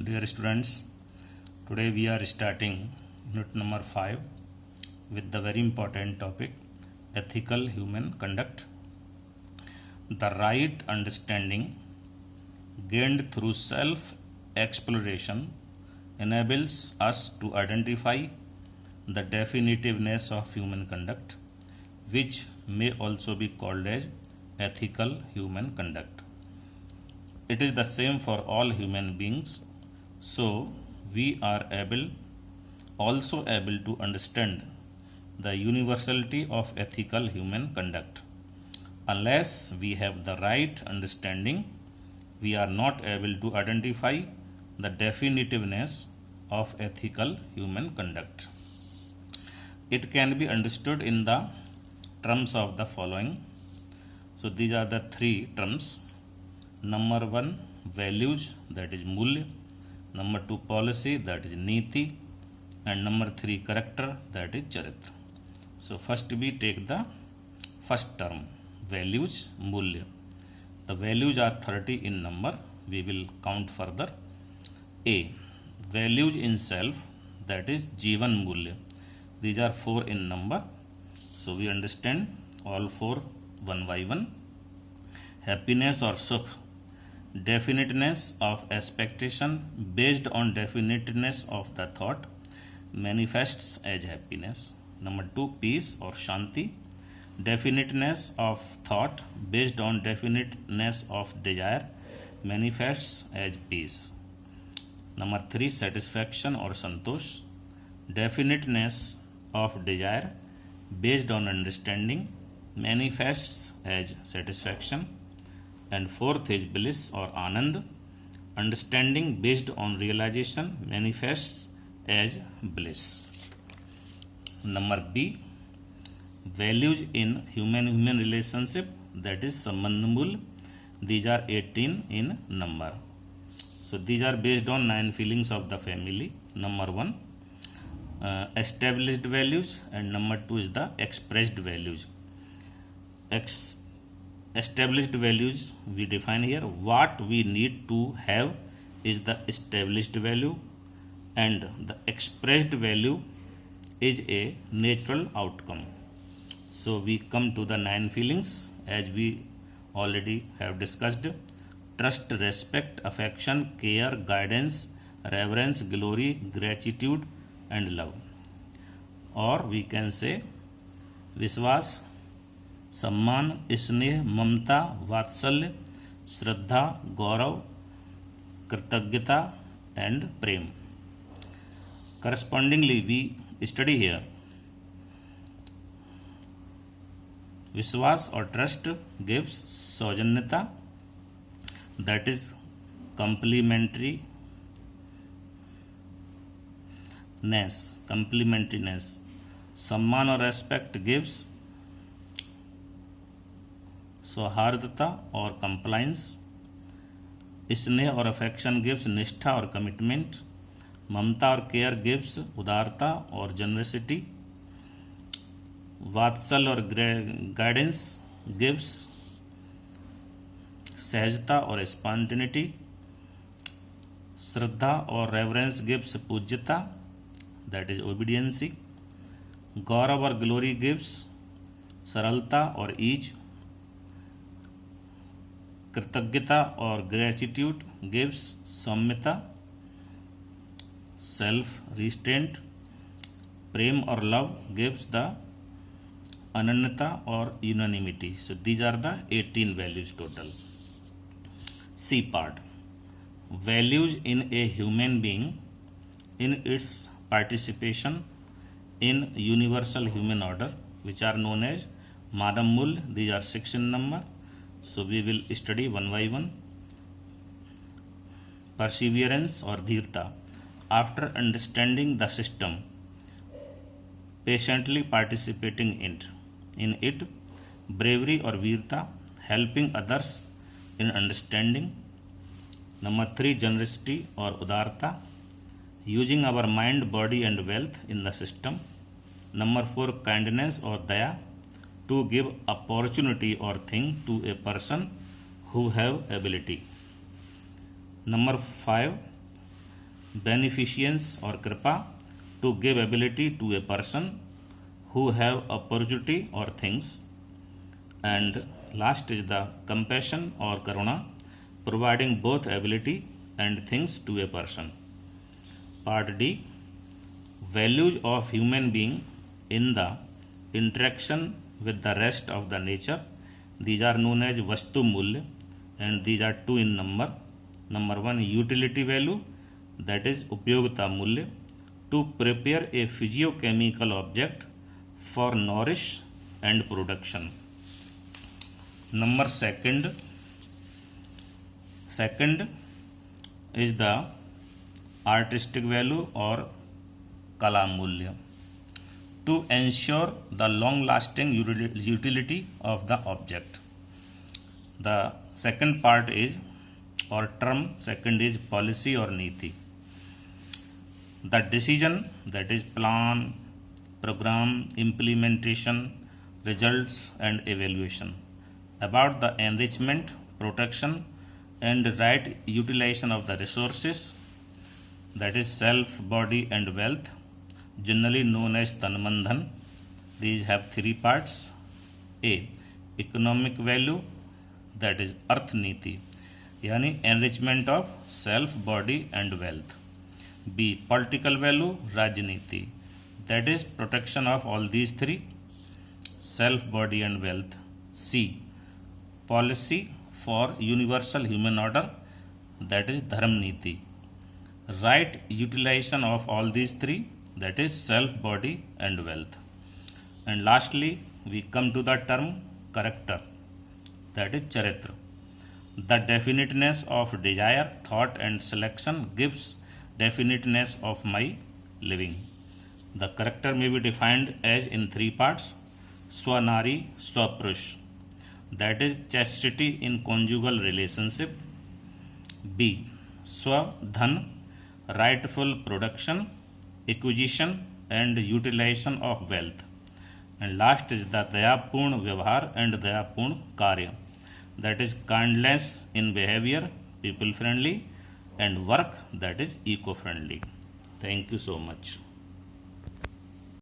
Dear students, today we are starting unit number 5 with the very important topic ethical human conduct. The right understanding gained through self exploration enables us to identify the definitiveness of human conduct, which may also be called as ethical human conduct. It is the same for all human beings, so we are also able to understand the universality of ethical human conduct. Unless we have the right understanding, we are not able to identify the definitiveness of ethical human conduct. It can be understood in the terms of the following. So these are the three terms. Number 1, values, that is मूल्य. Number 2, policy, that is नीति. And number 3, character, that is charitra. So first we take the first term, values, मूल्य. The values are 30 in number. We will count further. A, values in self, that is जीवन मूल्य. These are 4 in number. So we understand all 4 one by one. Happiness or sukh, definiteness of expectation based on definiteness of the thought manifests as happiness. Number 2, peace or shanti, definiteness of thought based on definiteness of desire manifests as peace. Number 3, satisfaction or santosh, definiteness of desire based on understanding manifests as satisfaction. And 4th is bliss or anand, understanding based on realization manifests as bliss. Number B, values in human relationship, that is sambandh. These are 18 in number. So these are based on 9 feelings of the family. Number 1, established values, and number 2 is the expressed values. Established values we define here. What we need to have is the established value, and the expressed value is a natural outcome. So we come to the 9 feelings as we already have discussed: trust, respect, affection, care, guidance, reverence, glory, gratitude and love. Or we can say विश्वास, सम्मान, स्नेह, ममता, वात्सल्य, श्रद्धा, गौरव, कृतज्ञता and Prem. Correspondingly we study here विश्वास और trust gives सौजन्यता, that is complementariness. सम्मान और respect gives सौहार्दता और कंप्लायंस. स्नेह और अफेक्शन गिव्स निष्ठा और कमिटमेंट. ममता और केयर गिव्स उदारता और जनरसिटी. वात्सल और गाइडेंस गिव्स सहजता और स्पॉन्टेनिटी. श्रद्धा और रेवरेंस गिव्स पूज्यता, दैट इज ओबीडियंसी. गौरव और ग्लोरी गिव्स सरलता और ईज. कृतज्ञता और ग्रेटिट्यूड गिव्स सौम्यता, सेल्फ रिस्ट्रेंट. प्रेम और लव गिव्स द अनन्यता और unanimity. So these are the 18 values total. C part, values in a human being in its participation in universal human order, which are known as Madam Mul. These are 6 in number. So we will study one by one. Perseverance or Dheerta, after understanding the system, patiently participating in it. Bravery or Veerta, helping others in understanding. Number 3, generosity or Udarta, using our mind, body and wealth in the system. Number 4, kindness or daya, to give opportunity or thing to a person who have ability. Number 5, beneficence or kripa, to give ability to a person who have opportunity or things. And last is the compassion or karuna, providing both ability and things to a person. Part D, values of human being in the interaction with the rest of the nature. These are known as Vastu Mulya, and these are two in number. Number one, utility value, that is Upyogata Mulya, to prepare a physiochemical object for nourish and production. Number second is the artistic value or Kala Mulya, to ensure the long lasting utility of the object. The second part is or term second is policy or niti, the decision, that is plan, program, implementation, results and evaluation about the enrichment, protection and right utilization of the resources, that is self, body and wealth, generally known as Tanmandhan. These have three parts. A, economic value, that is Arth Niti, yani enrichment of self, body and wealth. B, political value, Rajniti, that is protection of all these three, self, body and wealth. C, policy for universal human order, that is Dharm Niti, right utilization of all these three, that is self, body and wealth. And lastly, we come to the term character, that is Charitra, the definiteness of desire, thought and selection gives definiteness of my living. The character may be defined as in three parts: Swanari, Swapurush, that is chastity in conjugal relationship. B, Swadhan, rightful production, acquisition and utilization of wealth. And last is the Dayapurn Vyavhar and Dayapurn Karya, that is kindness in behavior, people friendly, and work, that is eco friendly. Thank you so much.